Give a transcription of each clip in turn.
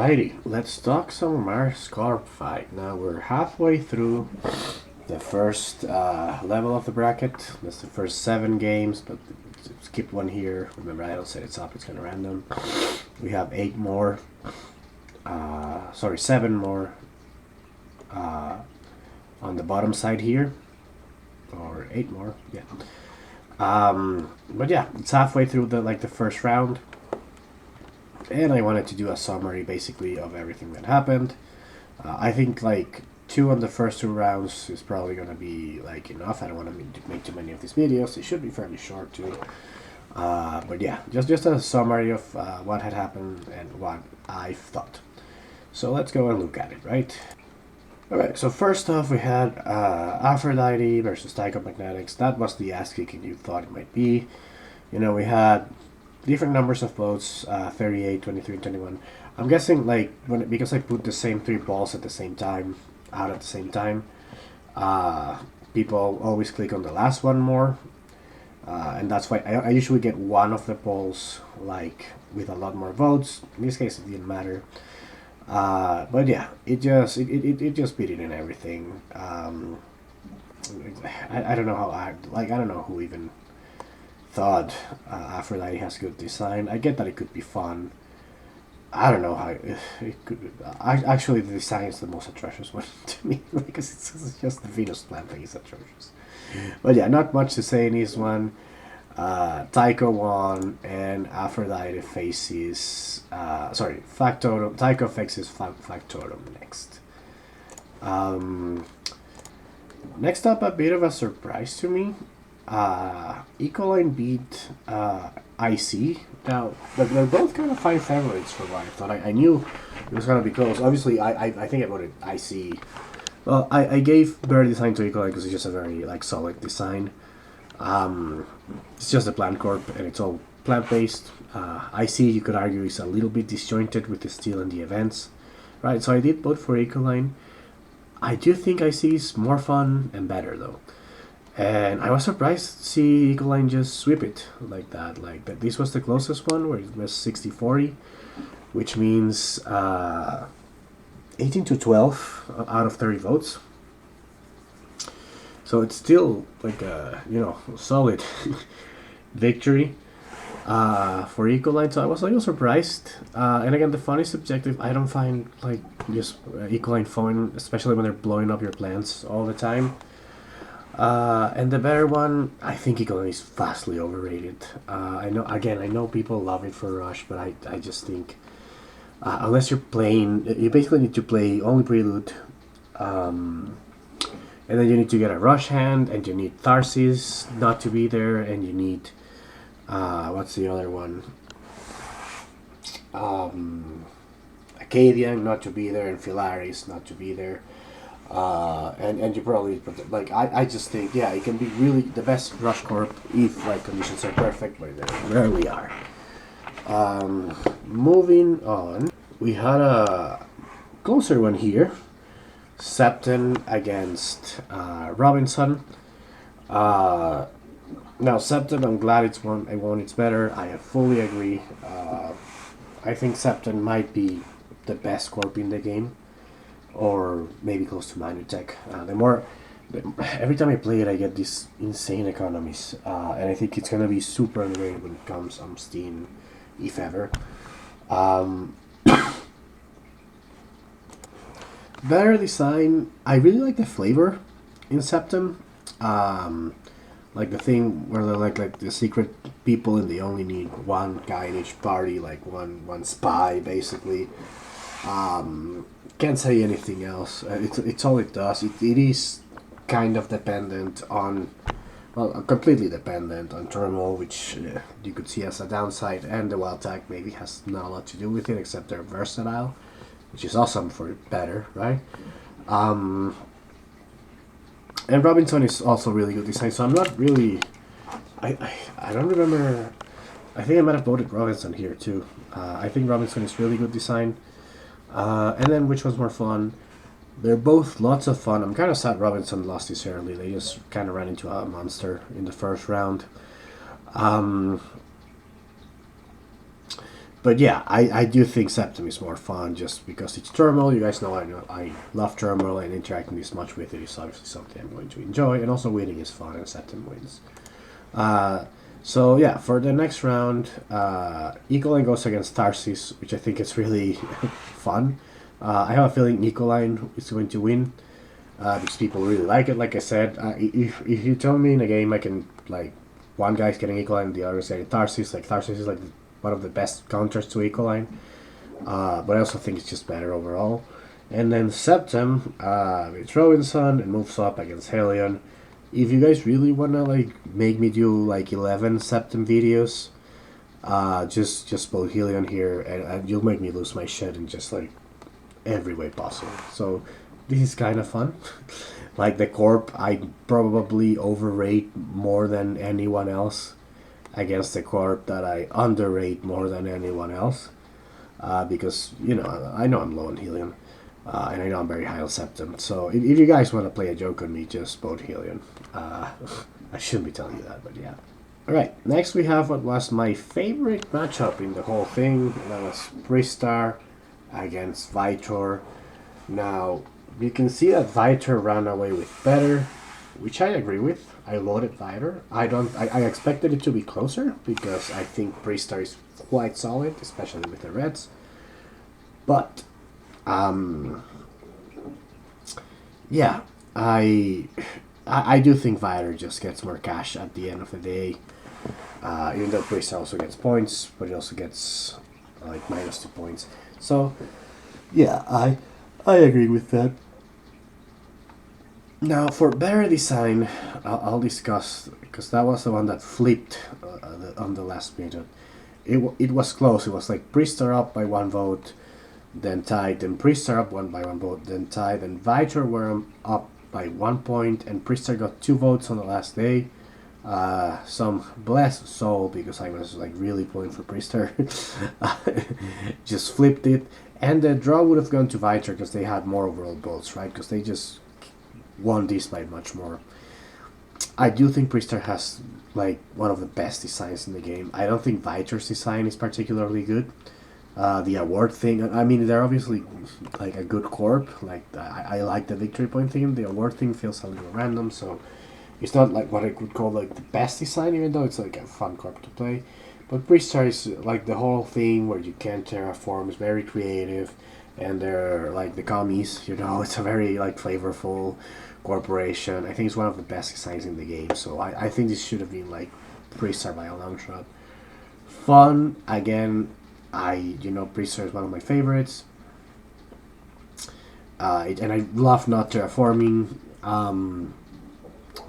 Alrighty, let's talk some Mars Corp fight. Now we're halfway through the first level of the bracket. That's the first 7 games, but skip one here. Remember, I don't set it up, it's kind of random. We have 8 more, 7 more on the bottom side here, or 8 more, yeah. But yeah, it's halfway through the first round. And I wanted to do a summary basically of everything that happened. I think like 2 on the first 2 rounds is probably gonna be like enough. I don't want to make too many of these videos. They should be fairly short too. But yeah, just a summary of what had happened and what I thought. So let's go and look at it, right? Alright, so first off we had Aphrodite versus Tycho Magnetics. That was the ass kicking you thought it might be. You know, we had different numbers of votes, 38, 23, 21. I'm guessing like because I put the same 3 balls at the same time, out at the same time, people always click on the last one more, and that's why I usually get one of the polls like with a lot more votes. In this case, it didn't matter, but yeah, it just beat it in everything. I don't know how I don't know who even thought Aphrodite has good design. I get that it could be fun. I don't know how it could be. Actually, the design is the most atrocious one to me because it's just the Venus plant thing is atrocious. But yeah, not much to say in this one. Tycho won, and Aphrodite faces Factotum. Tycho faces Factotum next. Next up, a bit of a surprise to me. Ecoline beat IC. Now, they're both kind of fine favorites for what I thought. I knew it was going to be close. Obviously, I think I voted IC. Well, I gave better design to Ecoline because it's just a very solid design. It's just a plant corp and it's all plant-based. IC, you could argue, is a little bit disjointed with the steel and the events. Right, so I did vote for Ecoline. I do think IC is more fun and better, though. And I was surprised to see Ecoline just sweep it like that. Like that, this was the closest one where it was 60-40, which means 18 to 12 out of 30 votes. So it's still like a solid victory for Ecoline. So I was a little surprised. And again, the fun is subjective. I don't find like just Ecoline fun, especially when they're blowing up your plants all the time. And the better one, I think Ecoline is vastly overrated. I know people love it for Rush, but I just think unless you're playing, you basically need to play only Prelude, and then you need to get a Rush hand, and you need Tharsis not to be there, and you need what's the other one? Acadian not to be there, and Philaris not to be there. And you probably like I just think it can be really the best Rush Corp if like conditions are perfect, but they rarely are. Moving on, we had a closer one here. Septem against Robinson. Now Septem, I'm glad it's won. It's better. I fully agree. I think Septem might be the best corp in the game, or maybe close to Manutech. Every time I play it, I get these insane economies, and I think it's gonna be super underrated when it comes on Steam, if ever. Better design. I really like the flavor in Septem. Like the thing where they're like the secret people, and they only need one guy in each party, like one spy, basically. Can't say anything else. It's all it does. It is kind of dependent on, completely dependent on Turmoil, which you could see as a downside, and the Wild Tag maybe has not a lot to do with it, except they're versatile, which is awesome for better, right? And Robinson is also really good design, so I'm not really, I don't remember, I think I might have voted Robinson here too. I think Robinson is really good design. And then which was more fun? They're both lots of fun. I'm kind of sad Robinson lost this early. They just kind of ran into a monster in the first round. But yeah, I do think Septem is more fun just because it's Terminal. You guys know I love Terminal, and interacting this much with it is obviously something I'm going to enjoy. And also winning is fun, and Septem wins. So yeah, for the next round, Ecoline goes against Tarsis, which I think is really fun. I have a feeling Ecoline is going to win because people really like it. Like I said, if you tell me in a game I can, like, one guy's getting Ecoline, the other's getting Tarsis. Like, Tarsis is like one of the best counters to Ecoline, but I also think it's just better overall. And then Septem, it's Robinson and moves up against Helion. If you guys really wanna like make me do like 11 Septem videos, just put Helion here, and you'll make me lose my shit in just like every way possible. So this is kind of fun. Like the Corp, I probably overrate more than anyone else against the Corp that I underrate more than anyone else. Because, you know, I know I'm low on Helion. And I know I'm very high on Septem. So if you guys want to play a joke on me, just vote Helion. I shouldn't be telling you that, but yeah. Alright, next we have what was my favorite matchup in the whole thing. That was Pristar against Vitor. Now, you can see that Vitor ran away with better, which I agree with. I loaded Vitor. I expected it to be closer because I think Pristar is quite solid, especially with the reds. But yeah, I do think Vitor just gets more cash at the end of the day. Even though Pristar also gets points, but he also gets like -2 points. So yeah, I agree with that. Now for better design, I'll discuss, because that was the one that flipped on the last minute. It was close. It was like Pristar up by 1 vote, then tied, then Pristar up by one vote, then tied, and Vitor were up by 1 point, and Pristar got 2 votes on the last day. Some blessed soul, because I was like really pulling for Pristar, just flipped it, and the draw would have gone to Vitor because they had more overall votes, right? Because they just won this by much more. I do think Pristar has like one of the best designs in the game. I don't think Vitor's design is particularly good. The award thing, I mean, they're obviously like a good Corp. Like I like the victory point thing. The award thing feels a little random, so it's not like what I could call like the best design, even though it's like a fun Corp to play. But Pristar is like the whole thing where you can terraform is very creative, and they're like the commies. You know, it's a very like flavorful corporation. I think it's one of the best designs in the game. So I think this should have been like Pristar by a long shot. Fun again. Pristar is one of my favorites. And I love not terraforming.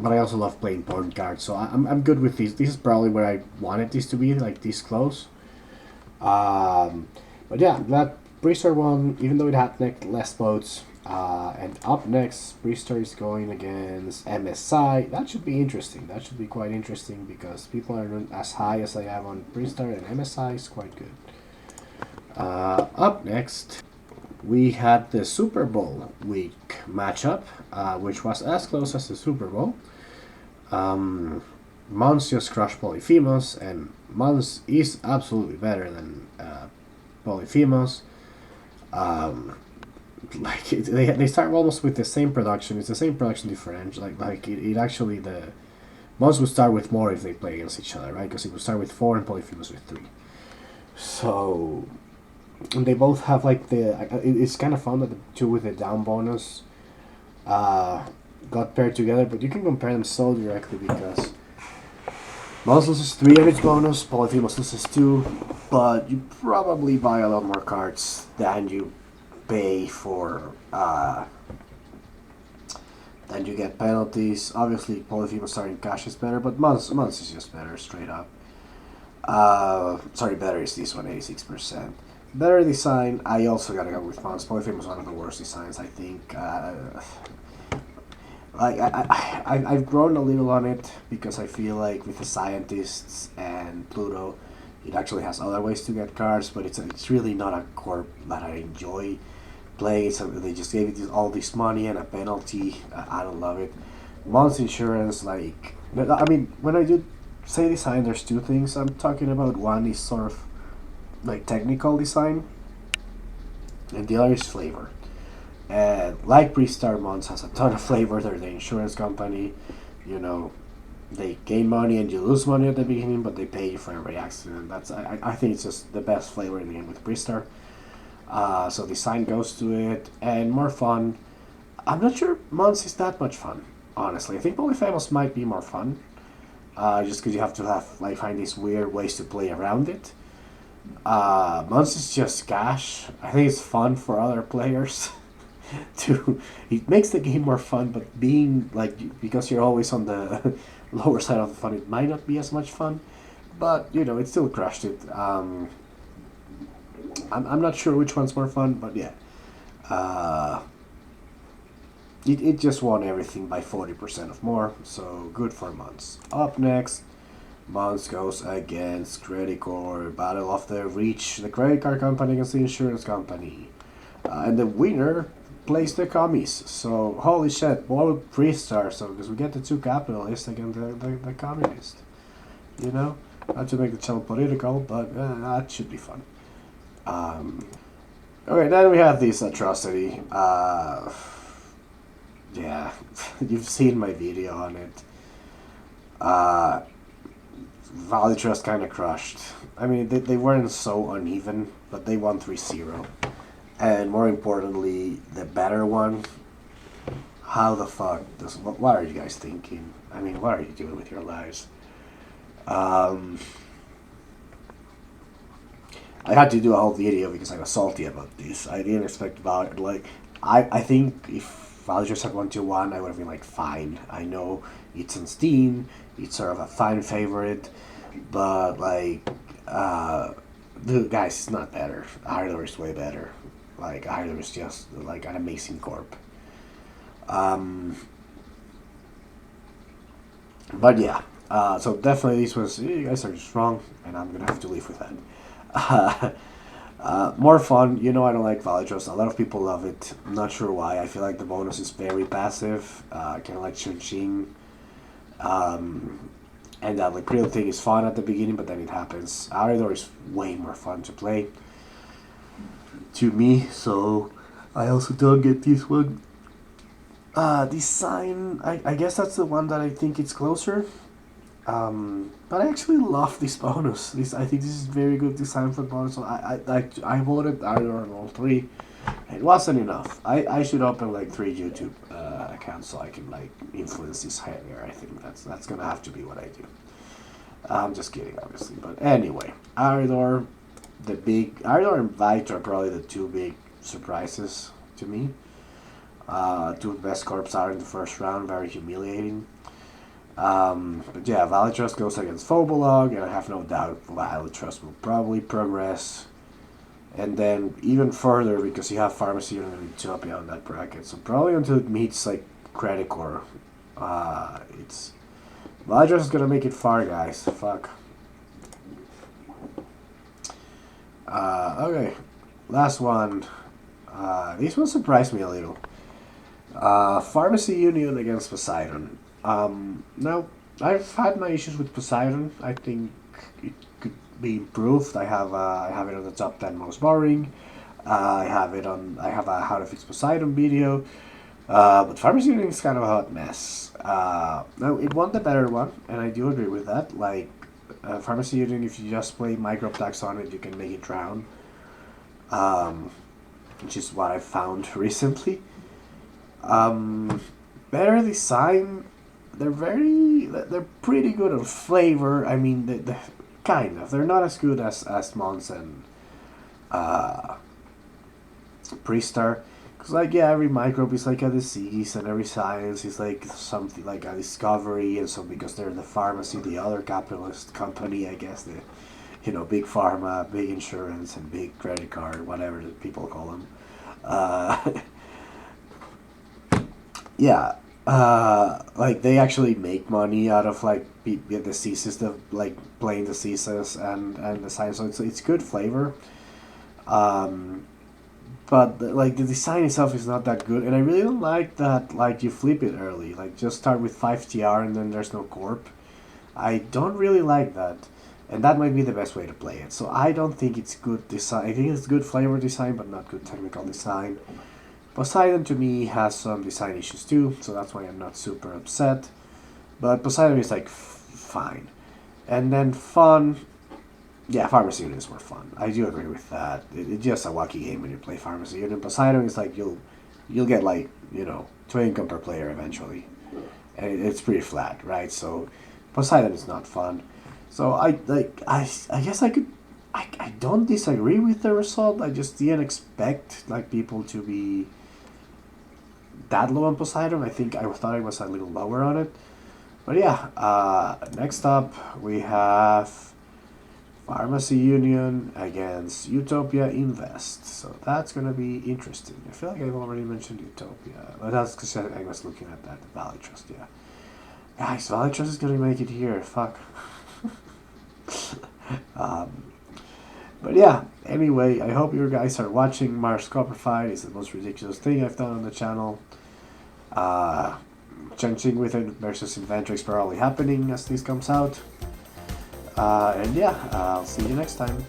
But I also love playing board cards, so I'm good with these. This is probably where I wanted this to be, like this close. But yeah, that Pristar won, even though it had less votes. And up next, Pristar is going against MSI. That should be interesting. That should be quite interesting because people are not as high as I have on Pristar, and MSI is quite good. Up next, we had the Super Bowl week matchup, which was as close as the Super Bowl. Mons just crushed Polyphemos, and Mons is absolutely better than Polyphemos. They start almost with the same production. It's the same production differential. It actually, the Mons would start with more if they play against each other, right? Because it would start with 4 and Polyphemos with 3. So they both have like it's kind of fun that the two with the down bonus got paired together, but you can compare them so directly because Mons loses 3 of its bonus, Polyphemos loses 2, but you probably buy a lot more cards than you pay for, then you get penalties. Obviously Polyphemos starting cash is better, but Mons is just better straight up. Better is this one, 86%. Better design, I also gotta go with Mons. Polyphemos is one of the worst designs, I think. I've grown a little on it because I feel like with the scientists and Pluto, it actually has other ways to get cards, but it's really not a Corp that I enjoy playing. So they just gave it all this money and a penalty. I don't love it. Mons Insurance, when I do say design, there's 2 things I'm talking about. One is sort of like technical design, and the other is flavor. And like Pristar, Mons has a ton of flavor. They're the insurance company. You know, they gain money and you lose money at the beginning, but they pay you for every accident. I think it's just the best flavor in the game with Pristar. So design goes to it, and more fun. I'm not sure Mons is that much fun, honestly. I think Polyphemos might be more fun, just because you have to find these weird ways to play around it. Mons is just cash. I think it's fun for other players. It makes the game more fun, but being because you're always on the lower side of the fun, it might not be as much fun. But it still crushed it. I'm not sure which one's more fun, but yeah. It just won everything by 40% of more, so good for Mons. Up next, Mons goes against Credit Corp, Battle of the Reach, the credit card company against the insurance company. And the winner plays the commies, so holy shit, more Pristar, so because we get the two capitalists against the communist. Not to make the channel political, but that should be fun. Okay, then we have this atrocity. Yeah, you've seen my video on it. Valley Trust kind of crushed. I mean, they weren't so uneven, but they won 3-0. And more importantly, the better one. How the fuck what are you guys thinking? I mean, what are you doing with your lives? I had to do a whole video because I was salty about this. I didn't expect Valley. I think if Valley Trust had 1-1, I would have been fine. I know it's on Steam, it's sort of a fan favorite, but dude, guys, it's not better. Aridor is way better. Aridor is just an amazing corp. But yeah, so definitely this was, you guys are just wrong, and I'm gonna have to live with that. More fun. I don't like Valley Trust. A lot of people love it. I'm not sure why. I feel like the bonus is very passive, kind of like Chun-Ching. And that real thing is fun at the beginning, but then it happens. Aridor is way more fun to play, to me, so I also don't get this one. Design, I guess that's the one that I think it's closer. But I actually love this bonus. I think this is very good design for the bonus. So I voted Aridor on all three. It wasn't enough. I should open 3 YouTube accounts so I can influence this heavier. I think that's gonna have to be what I do. I'm just kidding, obviously. But anyway, Aridor and Vitor are probably the two big surprises to me. Two best corps are in the first round, very humiliating. But yeah, Valley Trust goes against Phobolog, and I have no doubt Valley Trust will probably progress. And then even further, because you have Pharmacy and Utopia on that bracket. So probably until it meets Credit Corp. It's Valley Trust is gonna make it far, guys. Fuck. Okay, last one. This one surprised me a little. Pharmacy Union against Poseidon. Now, I've had my issues with Poseidon. I think it could be improved. I have it on the top 10 most boring. I have a How to Fix Poseidon video. But Pharmacy Union is kind of a hot mess. Now, it won the better one, and I do agree with that. Pharmacy Union, if you just play micro attacks on it, you can make it drown. Which is what I found recently. Better design. They're pretty good on flavor. I mean, they're not as good as Mons and Pristar. Because, every microbe is a disease, and every science is something like a discovery, and so because they're the pharmacy, the other capitalist company, I guess, big pharma, big insurance, and big credit card, whatever the people call them. Yeah. They actually make money out of the diseases, plain diseases and the science. So it's good flavor. But the design itself is not that good, and I really don't like that you flip it early. Just start with 5 TR and then there's no Corp. I don't really like that. And that might be the best way to play it. So I don't think it's good design. I think it's good flavor design, but not good technical design. Poseidon to me has some design issues too, so that's why I'm not super upset. But Poseidon is like fine. And then fun, yeah, Pharmacy Union is more fun. I do agree with that. It's just a wacky game when you play Pharmacy Union. Poseidon is like you'll get like 2 income per player eventually, and it's pretty flat, right? So Poseidon is not fun. So I guess I don't disagree with the result. I just didn't expect like people to be that low on Poseidon. I thought I was a little lower on it. But yeah, next up we have Pharmacy Union against Utopia Invest. So that's gonna be interesting. I feel like I've already mentioned Utopia, but that's because I was looking at that Valley Trust. Yeah, guys, Valley Trust is gonna make it here. Fuck. But yeah, anyway, I hope you guys are watching Mars Copperfied. It's the most ridiculous thing I've done on the channel. Changing with it versus inventory is probably happening as this comes out. And yeah, I'll see you next time.